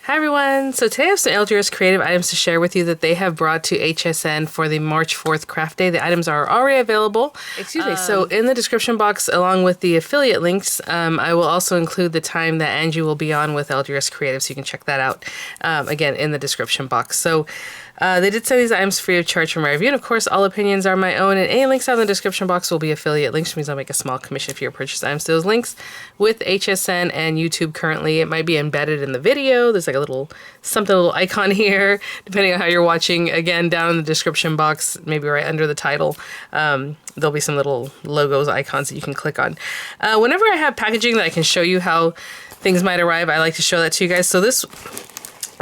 Hi everyone! So today I have some LDRS creative items to share with you that they have brought to HSN for the March 4th craft day. The items are already available. Excuse me. So in the description box, along with the affiliate links, I will also include the time that Angie will be on with LDRS Creative, so you can check that out again in the description box. So they did send these items free of charge from my review, and of course all opinions are my own, and any links out in the description box will be affiliate links, which means I'll make a small commission for your purchase items. So those links with HSN and YouTube currently, it might be embedded in the video. There's like a little icon here, depending on how you're watching. Again, down in the description box, maybe right under the title, there'll be some little logos, icons that you can click on. Whenever I have packaging that I can show you how things might arrive, I like to show that to you guys. So this,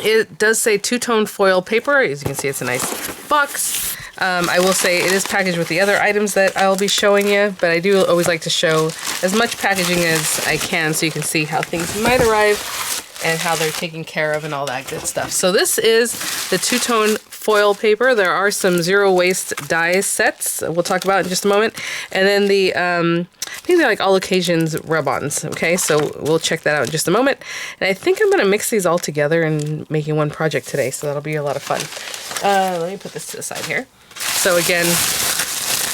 it does say two-tone foil paper. As you can see, it's a nice box. I will say it is packaged with the other items that I'll be showing you, but I do always like to show as much packaging as I can so you can see how things might arrive and how they're taken care of and all that good stuff. So this is the two-tone foil paper. There are some zero waste die sets we'll talk about in just a moment. And then the, I think they're like all occasions rub-ons. Okay, so we'll check that out in just a moment. And I think I'm gonna mix these all together and making one project today, so that'll be a lot of fun. Let me put this to the side here. So again,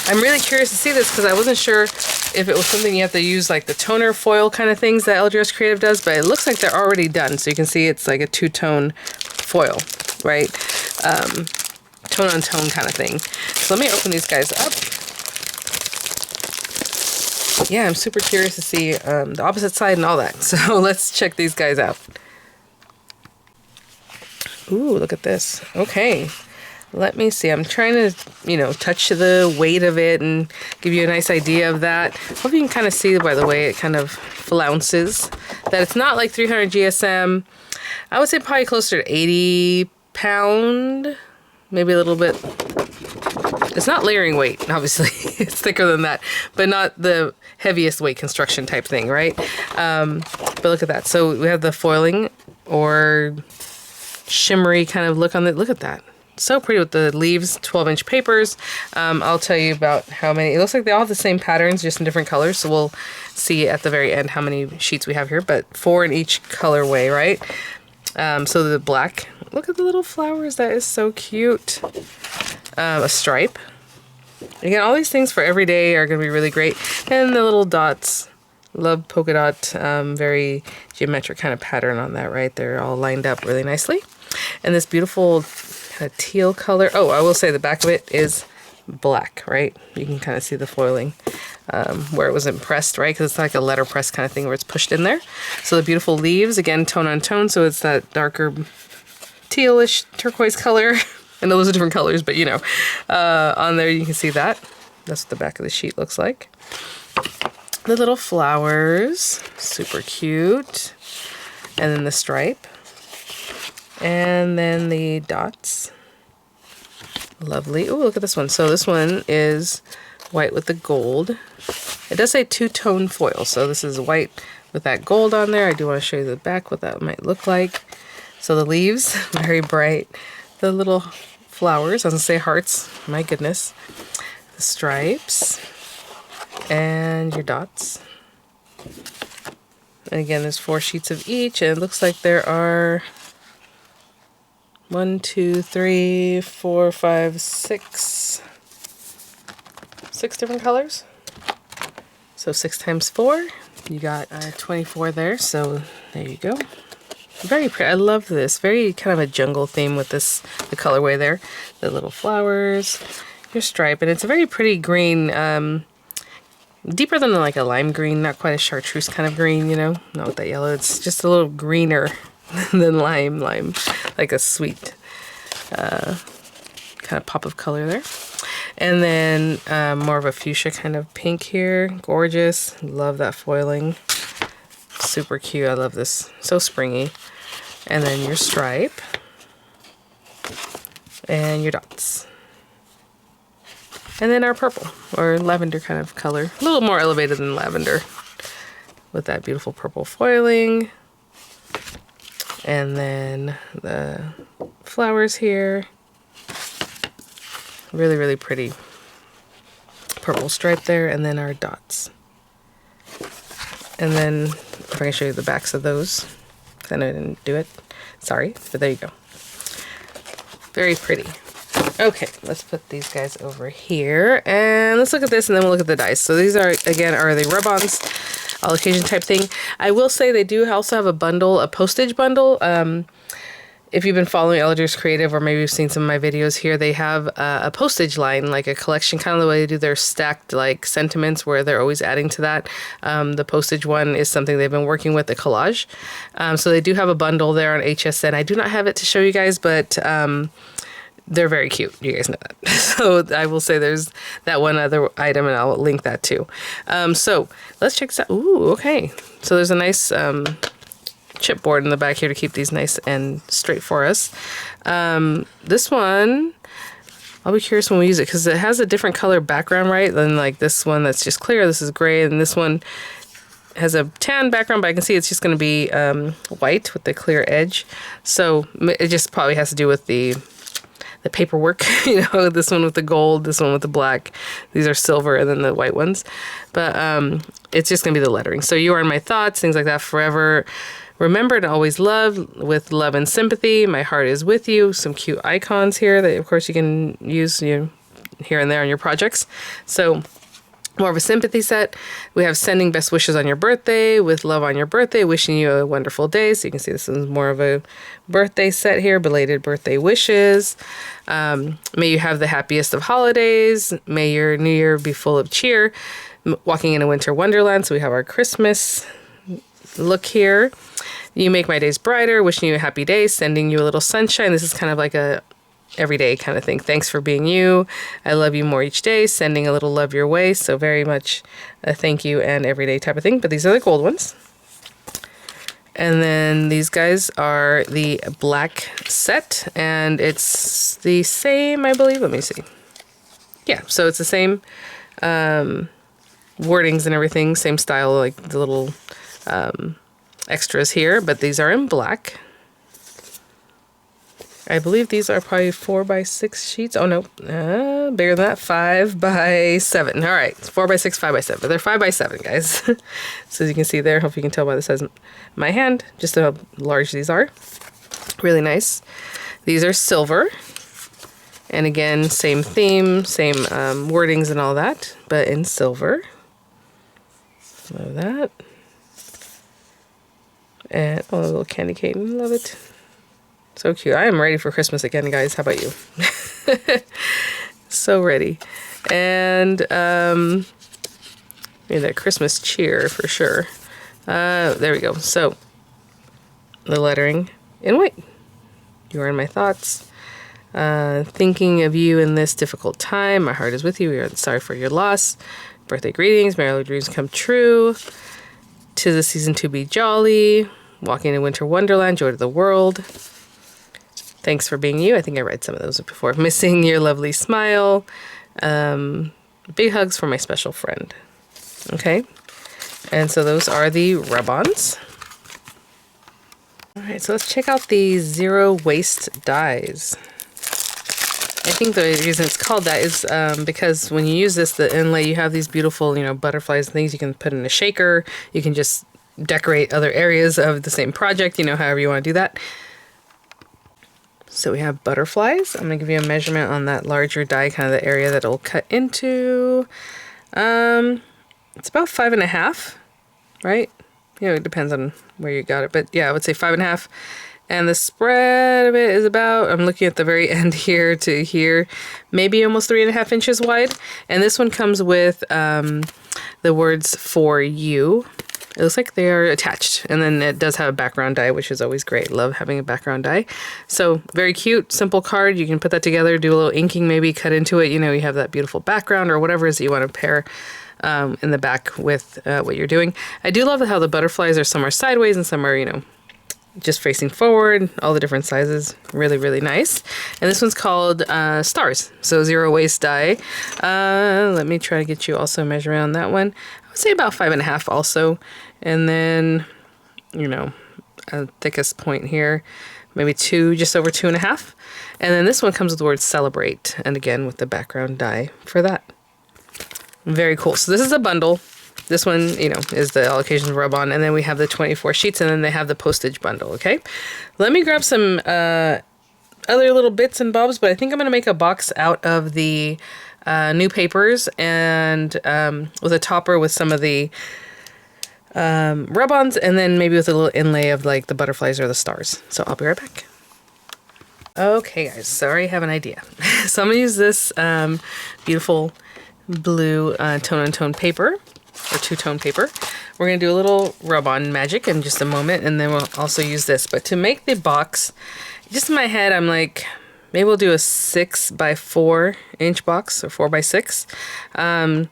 I'm really curious to see this because I wasn't sure if it was something you have to use like the toner foil kind of things that LDRS Creative does, but it looks like they're already done. So you can see it's like a two-tone foil, right? Tone on tone kind of thing. So let me open these guys up. Yeah, I'm super curious to see the opposite side and all that. So let's check these guys out. Ooh, look at this. Okay. Let me see. I'm trying to, touch the weight of it and give you a nice idea of that. Hope you can kind of see by the way it kind of flounces that it's not like 300 GSM. I would say probably closer to 80 pound, maybe a little bit. It's not layering weight, obviously. It's thicker than that, but not the heaviest weight construction type thing, right? But look at that. So we have the foiling or shimmery kind of look on it. Look at that. So pretty with the leaves, 12-inch papers. I'll tell you about how many. It looks like they all have the same patterns, just in different colors. So we'll see at the very end how many sheets we have here, but 4 in each colorway, right? So the black, look at the little flowers. That is so cute. A stripe. Again, all these things for every day are going to be really great. And the little dots. Love polka dot, very geometric kind of pattern on that, right? They're all lined up really nicely. And this beautiful kind of teal color. Oh, I will say the back of it is black, right? You can kind of see the foiling where it was impressed, right? Because it's like a letterpress kind of thing where it's pushed in there. So the beautiful leaves, again, tone on tone. So it's that darker tealish turquoise color. I know those are different colors, but on there you can see that. That's what the back of the sheet looks like. The little flowers, super cute. And then the stripe. And then the dots. Lovely. Oh, look at this one. So this one is white with the gold. It does say two-tone foil. So this is white with that gold on there. I do want to show you the back, what that might look like. So the leaves, very bright. The little flowers, I was going to say hearts. My goodness. The stripes. And your dots. And again, there's 4 sheets of each. And it looks like there are 1, 2, 3, 4, 5, 6 different colors. So 6 times 4, you got 24 there. So there you go. Very pretty. I love this. Very kind of a jungle theme with this, the colorway there. The little flowers, your stripe, and it's a very pretty green. Deeper than like a lime green, not quite a chartreuse kind of green, not with that yellow. It's just a little greener than lime, like a sweet kind of pop of color there. And then more of a fuchsia kind of pink here. Gorgeous. Love that foiling. Super cute. I love this. So springy. And then your stripe. And your dots. And then our purple or lavender kind of color. A little more elevated than lavender. With that beautiful purple foiling. And then the flowers here. Really, really pretty purple stripe there. And then our dots. And then if I can show you the backs of those. I know I didn't do it. Sorry, but there you go. Very pretty. Okay, let's put these guys over here, and let's look at this, and then we'll look at the dies. So these are, again, are the rub-ons, all occasion type thing. I will say they do also have a bundle, a postage bundle. If you've been following LDRS Creative, or maybe you've seen some of my videos here, they have a postage line, like a collection, kind of the way they do their stacked like sentiments, where they're always adding to that. The postage one is something they've been working with, the collage. So they do have a bundle there on HSN. I do not have it to show you guys, but they're very cute. You guys know that. So I will say there's that one other item, and I'll link that too. So let's check this out. Ooh, okay. So there's a nice chipboard in the back here to keep these nice and straight for us. This one, I'll be curious when we use it, because it has a different color background, right, than like this one that's just clear. This is gray, and this one has a tan background, but I can see it's just going to be white with the clear edge. So it just probably has to do with the paperwork, you know, this one with the gold, this one with the black. These are silver, and then the white ones. But it's just going to be the lettering. So you are in my thoughts, things like that, forever. Remember to always love, with love and sympathy. My heart is with you. Some cute icons here that, of course, you can use here and there on your projects. So more of a sympathy set. We have sending best wishes on your birthday, with love on your birthday, wishing you a wonderful day. So you can see this is more of a birthday set here, belated birthday wishes. May you have the happiest of holidays. May your new year be full of cheer. Walking in a winter wonderland. So we have our Christmas look here. You make my days brighter, wishing you a happy day, sending you a little sunshine. This is kind of like a everyday kind of thing. Thanks for being you. I love you more each day, sending a little love your way. So very much a thank you and everyday type of thing. But these are the gold ones. And then these guys are the black set, and it's the same, I believe. Let me see. Yeah, so it's the same wordings and everything, same style, like the little extras here, but these are in black. I believe these are probably 4x6 sheets. Oh no, bigger than that, 5x7. All right, 4x6, 5x7. But they're 5x7, guys. So as you can see there, hope you can tell by the size of my hand, just how large these are. Really nice. These are silver. And again, same theme, same wordings and all that, but in silver. Love that. And oh, a little candy cane, love it. So cute. I am ready for Christmas again, guys. How about you? So ready. And maybe that Christmas cheer for sure. There we go. So the lettering in white. You are in my thoughts. Thinking of you in this difficult time. My heart is with you. We are sorry for your loss. Birthday greetings. May all your dreams come true. 'Tis a season to be jolly. Walking in winter wonderland. Joy to the world. Thanks for being you. I think I read some of those before. Missing your lovely smile. Big hugs for my special friend. Okay. And so those are the rub-ons. All right, so let's check out the zero waste dies. I think the reason it's called that is because when you use this, the inlay, you have these beautiful, you know, butterflies and things you can put in a shaker. You can just decorate other areas of the same project, you know, however you want to do that. So we have butterflies. I'm going to give you a measurement on that larger die, kind of the area that it'll cut into. It's about 5.5, right? You know, it depends on where you got it. But yeah, I would say 5.5. And the spread of it is about, I'm looking at the very end here to here, maybe almost 3.5 inches wide. And this one comes with the words for you. It looks like they are attached, and then it does have a background die, which is always great. Love having a background die. So very cute, simple card. You can put that together, do a little inking, maybe cut into it. You know, you have that beautiful background or whatever it is that you want to pair in the back with what you're doing. I do love how the butterflies are some are sideways and some are, you know, just facing forward. All the different sizes, really, really nice. And this one's called Stars. So zero waste die. Let me try to get you also a measurement on that one. I would say about 5.5 also. And then, you know, thickest point here, maybe 2, just over 2.5. And then this one comes with the word celebrate. And again, with the background die for that. Very cool. So this is a bundle. This one, you know, is the all occasions rub on, and then we have the 24 sheets, and then they have the postage bundle. Okay, let me grab some other little bits and bobs, but I think I'm gonna make a box out of the new papers and with a topper with some of the rub-ons, and then maybe with a little inlay of like the butterflies or the stars. So I'll be right back. Okay guys, so I already have an idea. So I'm gonna use this beautiful blue tone-on-tone paper, or two-tone paper. We're gonna do a little rub-on magic in just a moment, and then we'll also use this. But to make the box, just in my head, I'm like, maybe we'll do a 6x4 inch box, or 4x6. And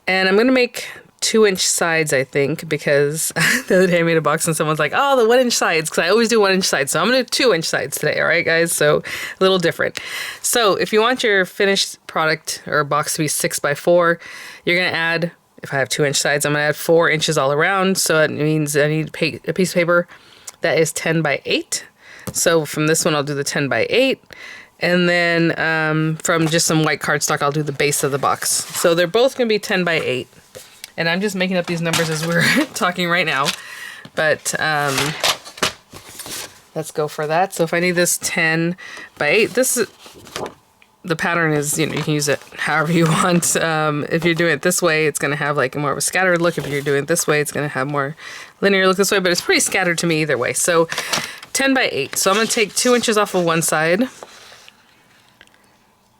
I'm gonna make 2-inch sides, I think, because the other day I made a box and someone's like, oh, the 1-inch sides, because I always do 1-inch sides. So I'm gonna do 2-inch sides today, all right, guys? So a little different. So if you want your finished product or box to be 6x4, you're gonna add, if I have 2-inch sides, I'm gonna add 4 inches all around. So it means I need a piece of paper that is 10x8. So from this one, I'll do the 10x8. And then from just some white cardstock, I'll do the base of the box. So they're both gonna be 10x8. And I'm just making up these numbers as we're talking right now. But let's go for that. So if I need this 10x8, this is, the pattern is, you know, you can use it however you want. If you're doing it this way, it's going to have like more of a scattered look. If you're doing it this way, it's going to have more linear look this way. But it's pretty scattered to me either way. So 10x8. So I'm going to take 2 inches off of one side.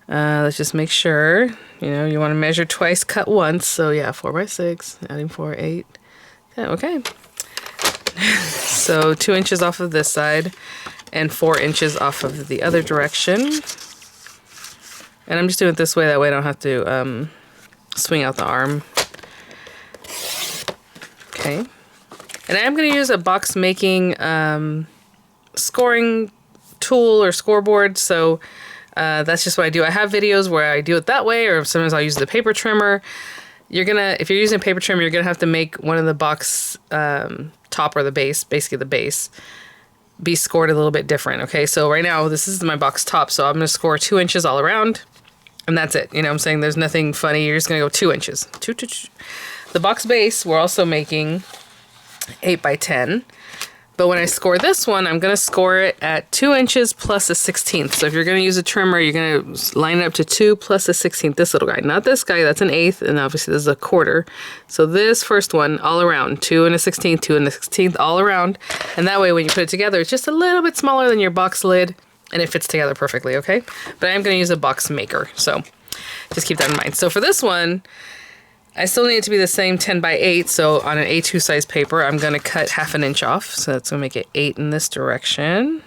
Let's just make sure, you know, you want to measure twice, cut once. So yeah, 4x6, adding 4, 8. Okay. So 2 inches off of this side and 4 inches off of the other direction. And I'm just doing it this way. That way I don't have to swing out the arm. Okay. And I am going to use a box making scoring tool or scoreboard. So that's just what I do. I have videos where I do it that way, or sometimes I'll use the paper trimmer. If you're using a paper trimmer, you're gonna have to make one of the box top or the base, basically the base, be scored a little bit different. Okay, so right now this is my box top, so I'm gonna score 2 inches all around, and that's it. You know what I'm saying? There's nothing funny. You're just gonna go 2 inches. The box base, we're also making 8x10. But when I score this one, I'm going to score it at 2 inches plus a 1/16. So if you're going to use a trimmer, you're going to line it up to 2 plus a 1/16. This little guy, not this guy, that's an 1/8, and obviously this is a 1/4. So this first one, all around, 2 and a 1/16, 2 and a 1/16, all around. And that way, when you put it together, it's just a little bit smaller than your box lid, and it fits together perfectly, okay? But I am going to use a box maker, so just keep that in mind. So for this one, I still need it to be the same 10x8, so on an A2 size paper, I'm going to cut 1/2 inch off. So that's going to make it 8 in this direction.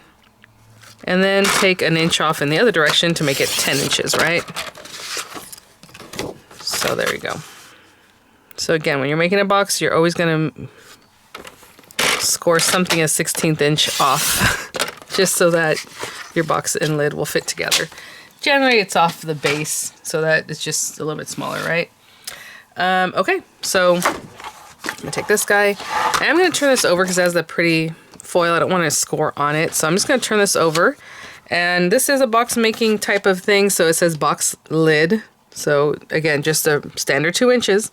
And then take 1 inch off in the other direction to make it 10 inches, right? So there we go. So again, when you're making a box, you're always going to score something a 1/16 inch off, just so that your box and lid will fit together. Generally, it's off the base, so that it's just a little bit smaller, right? Okay, so I'm gonna take this guy, and I'm gonna turn this over because it has that pretty foil. I don't want to score on it, so I'm just gonna turn this over. And this is a box making type of thing, so it says box lid. So again, just a standard 2 inches.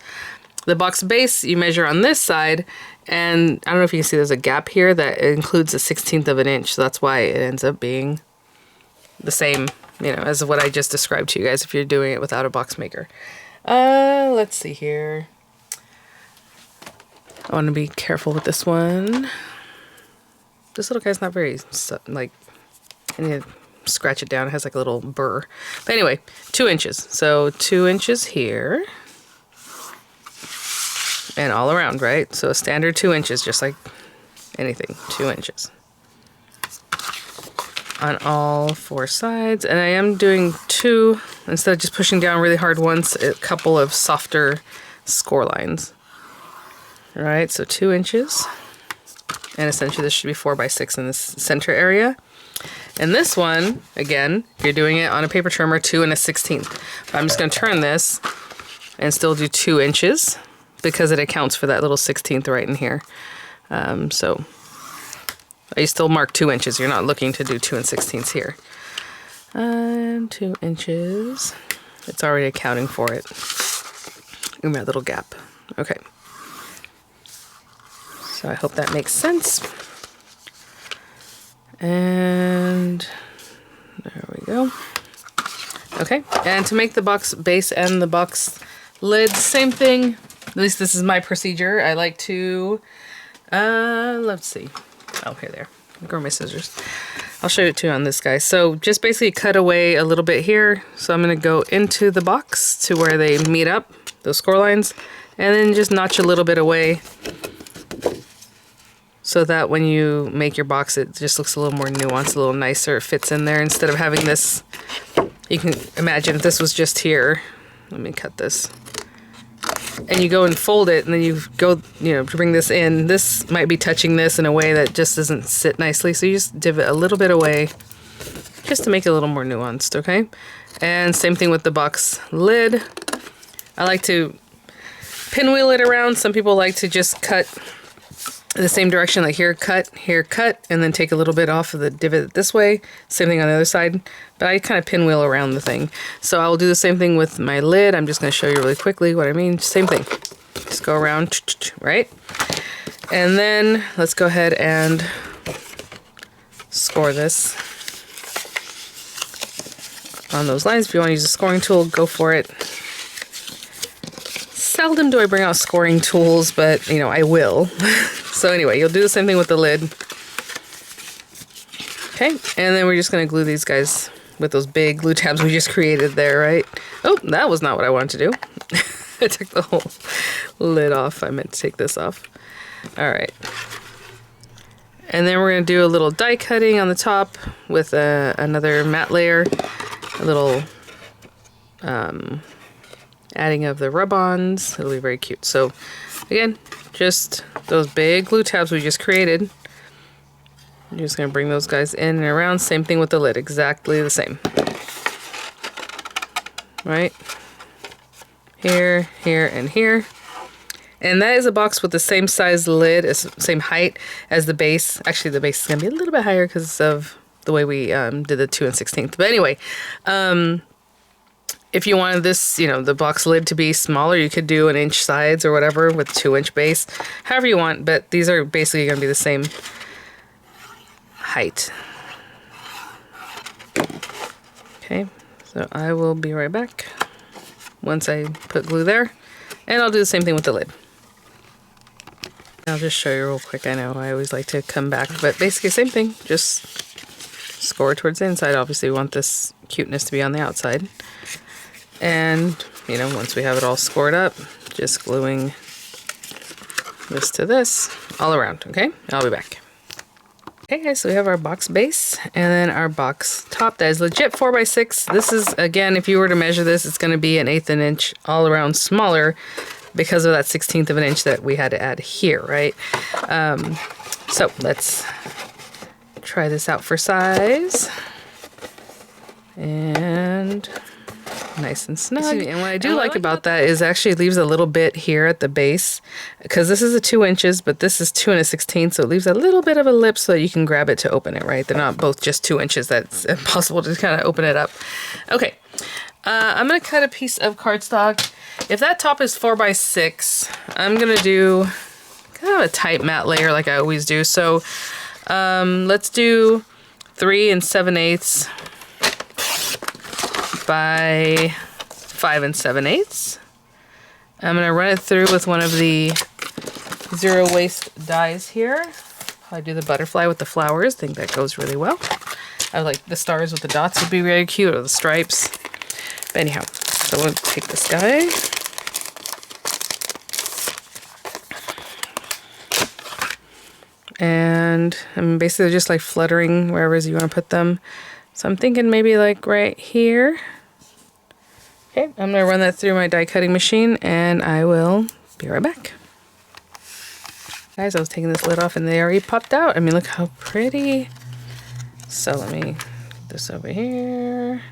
The box base you measure on this side, and I don't know if you can see there's a gap here that includes a 1/16 of an inch, so that's why it ends up being the same, you know, as what I just described to you guys if you're doing it without a box maker. Let's see here. I want to be careful with this one. This little guy's not very, like, I need to scratch it down. It has like a little burr. But anyway, 2 inches. So 2 inches here. And all around, right? So a standard 2 inches, just like anything, 2 inches. On all 4 sides, and I am doing 2, instead of just pushing down really hard once, a couple of softer score lines. All right, so 2 inches, and essentially this should be 4x6 in this center area. And this one, again, you're doing it on a paper trimmer, 2 and a 1/16. But I'm just going to turn this and still do 2 inches because it accounts for that little 1/16 right in here. So you still mark 2 inches. You're not looking to do 2 1/16 here. 2 inches. It's already accounting for it in that little gap. Okay. So I hope that makes sense. And there we go. Okay, and to make the box base and the box lid, same thing. At least this is my procedure. I like to, let's see. Oh, here, there. Grab my scissors. I'll show it to you on this guy. So just basically cut away a little bit here. So I'm gonna go into the box to where they meet up, those score lines, and then just notch a little bit away so that when you make your box, it just looks a little more nuanced, a little nicer. It fits in there instead of having this. You can imagine if this was just here. Let me cut this. And you go and fold it, and then you go, to bring this in. This might be touching this in a way that just doesn't sit nicely. So you just divot a little bit away just to make it a little more nuanced, okay? And same thing with the box lid. I like to pinwheel it around. Some people like to just cut the same direction, like here cut, and then take a little bit off of the divot this way. Same thing on the other side, but I kind of pinwheel around the thing. So I will do the same thing with my lid. I'm just going to show you really quickly what I mean. Same thing. Just go around, right? And then let's go ahead and score this on those lines. If you want to use a scoring tool, go for it. Seldom do I bring out scoring tools, but I will. So anyway, you'll do the same thing with the lid. Okay, and then we're just gonna glue these guys with those big glue tabs we just created there, right? Oh, that was not what I wanted to do. I took the whole lid off. I meant to take this off. All right. And then we're gonna do a little die cutting on the top with another matte layer, a little adding of the rub-ons. It'll be very cute. So again, just those big glue tabs we just created. I'm just gonna bring those guys in and around. Same thing with the lid, exactly the same. Right? Here, here, and here. And that is a box with the same size lid, same height as the base. Actually, the base is gonna be a little bit higher because of the way we did the 2 1/16. But anyway, if you wanted this, the box lid to be smaller, you could do 1 inch sides or whatever with 2-inch base, however you want, but these are basically going to be the same height. Okay, so I will be right back once I put glue there, and I'll do the same thing with the lid. I'll just show you real quick. I know I always like to come back, but basically same thing, just score towards the inside. Obviously we want this cuteness to be on the outside. And, once we have it all scored up, just gluing this to this all around, okay? I'll be back. Okay guys, so we have our box base and then our box top. That is legit 4x6. This is, again, if you were to measure this, it's gonna be 1/8 inch all around smaller because of that 1/16 of an inch that we had to add here, right? So let's try this out for size. And nice and snug. And what I do like about that is actually it leaves a little bit here at the base, because this is a 2 inches, but this is 2 1/16, so it leaves a little bit of a lip so that you can grab it to open it, right? They're not both just 2 inches. That's impossible to kind of open it up. Okay, I'm gonna cut a piece of cardstock. If that top is 4x6, I'm gonna do kind of a tight matte layer like I always do. So let's do 3 7/8 by 5 7/8. I'm gonna run it through with one of the zero waste dies here. I do the butterfly with the flowers. I think that goes really well. I like the stars with the dots would be very cute, or the stripes. But anyhow, so we'll take this guy. And I'm basically just like fluttering wherever you want to put them. So I'm thinking maybe like right here. Okay, I'm gonna run that through my die cutting machine and I will be right back. Guys, I was taking this lid off and they already popped out. I mean, look how pretty. So let me get this over here.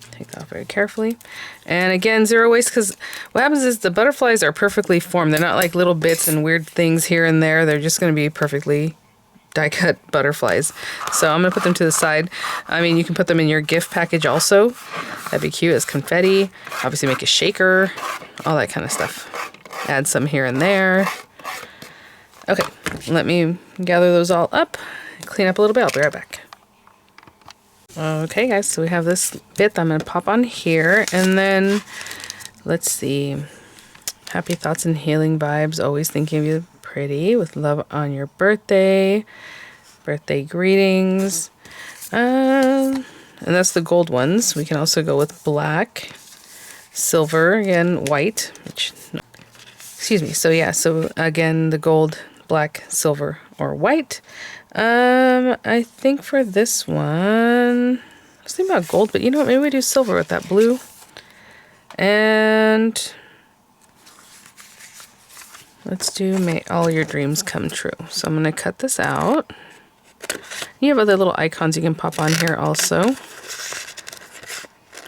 Take that off very carefully. And again, zero waste, because what happens is the butterflies are perfectly formed. They're not like little bits and weird things here and there. They're just gonna be perfectly die cut butterflies. So I'm gonna put them to the side. I mean, you can put them in your gift package also. That'd be cute as confetti. Obviously make a shaker, all that kind of stuff. add some here and there. Okay, let me gather those all up, clean up a little bit. I'll be right back. Okay guys, so we have this bit that I'm gonna pop on here, and then let's see. Happy thoughts and healing vibes, always thinking of you, pretty, with love on your birthday. Birthday greetings. And that's the gold ones. We can also go with black, silver, again, white, which, no, excuse me. So yeah, so again, the gold, black, silver, or white. I think for this one, I was thinking about gold, but you know what, maybe we do silver with that blue. And let's do make all your dreams come true. So I'm gonna cut this out. You have other little icons you can pop on here also.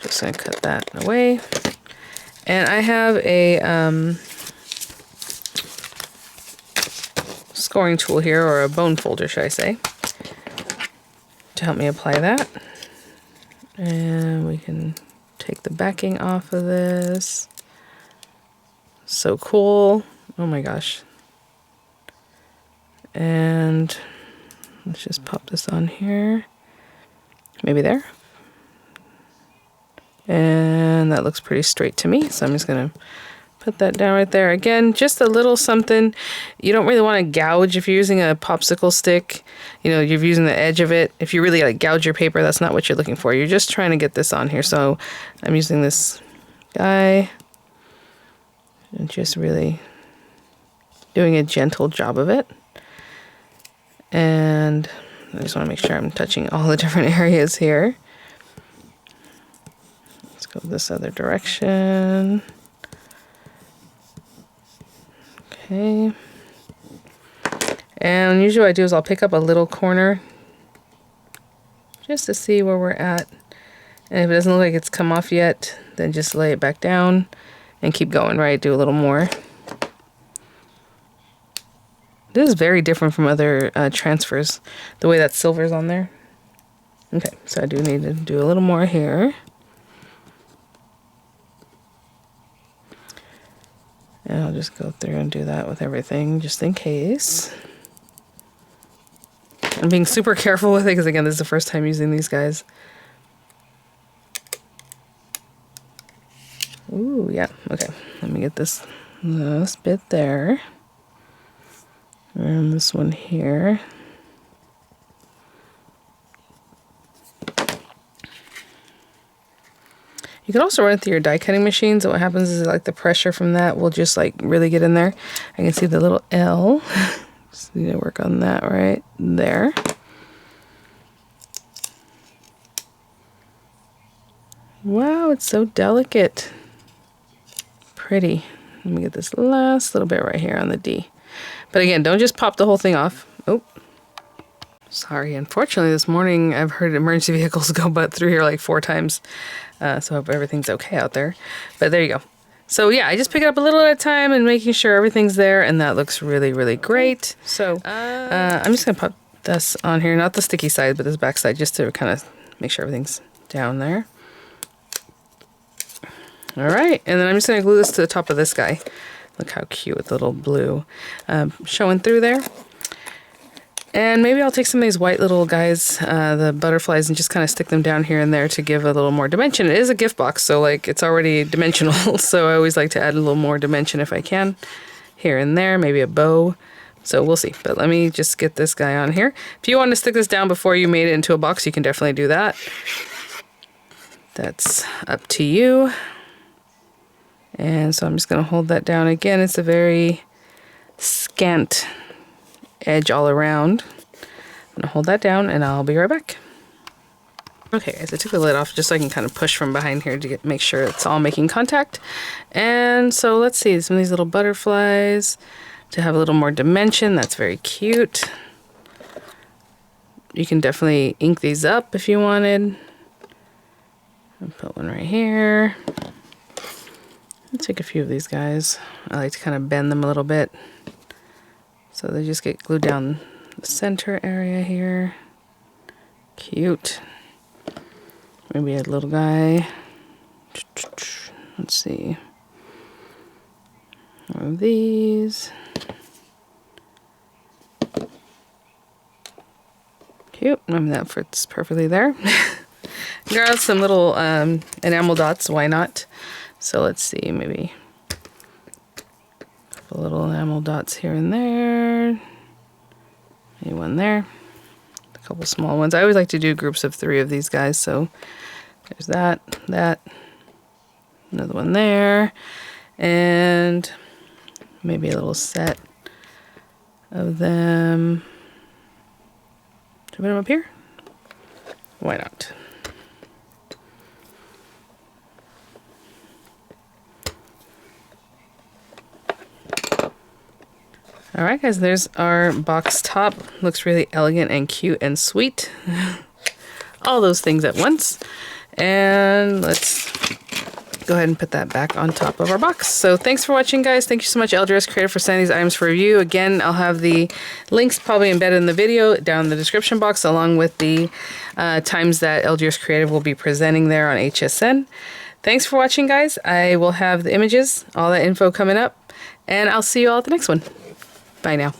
Just gonna cut that away. And I have a scoring tool here, or a bone folder, should I say, to help me apply that. And we can take the backing off of this. So cool. Oh my gosh. And let's just pop this on here. Maybe there. And that looks pretty straight to me. So I'm just going to put that down right there. Again, just a little something. You don't really want to gouge if you're using a popsicle stick. You know, you're using the edge of it. If you really like gouge your paper, that's not what you're looking for. You're just trying to get this on here. So I'm using this guy and just really doing a gentle job of it. And I just want to make sure I'm touching all the different areas here. Let's go this other direction. Okay. And usually what I do is I'll pick up a little corner just to see where we're at. And if it doesn't look like it's come off yet, then just lay it back down and keep going, right? Do a little more. This is very different from other transfers, the way that silver's on there. Okay, so I do need to do a little more here. And I'll just go through and do that with everything, just in case. I'm being super careful with it, because again, this is the first time using these guys. Ooh, yeah, okay. Let me get this bit there. And this one here. You can also run it through your die cutting machines, and what happens is like the pressure from that will just like really get in there. I can see the little L. Just need to work on that right there. Wow, it's so delicate. Pretty. Let me get this last little bit right here on the D. But again, don't just pop the whole thing off. Oh, sorry. Unfortunately, this morning I've heard emergency vehicles go through here like 4 times. So I hope everything's okay out there. But there you go. So yeah, I just pick it up a little at a time and making sure everything's there, and that looks really, really great. So I'm just gonna pop this on here, not the sticky side, but this back side, just to kind of make sure everything's down there. All right, and then I'm just gonna glue this to the top of this guy. Look how cute with the little blue showing through there. And maybe I'll take some of these white little guys, the butterflies, and just kind of stick them down here and there to give a little more dimension. It is a gift box, so like it's already dimensional. So I always like to add a little more dimension if I can. Here and there, maybe a bow. So we'll see. But let me just get this guy on here. If you want to stick this down before you made it into a box, you can definitely do that. That's up to you. And so I'm just going to hold that down again. It's a very scant edge all around. I'm going to hold that down and I'll be right back. Okay guys, I took the lid off just so I can kind of push from behind here to make sure it's all making contact. And so let's see, some of these little butterflies to have a little more dimension. That's very cute. You can definitely ink these up if you wanted. I'll put one right here. I'll take a few of these guys. I like to kind of bend them a little bit so they just get glued down the center area here. Cute. Maybe a little guy. Let's see. More of these. Cute. That fits perfectly there. Got some little enamel dots. Why not? So let's see, maybe a couple little enamel dots here and there. Maybe one there. A couple small ones. I always like to do groups of 3 of these guys. So there's that, another one there, and maybe a little set of them. Should I put them up here? Why not? All right, guys, there's our box top. Looks really elegant and cute and sweet. All those things at once. And let's go ahead and put that back on top of our box. So thanks for watching, guys. Thank you so much, LDRS Creative, for sending these items for review. Again, I'll have the links probably embedded in the video down in the description box, along with the times that LDRS Creative will be presenting there on HSN. Thanks for watching, guys. I will have the images, all that info coming up, and I'll see you all at the next one. Bye now.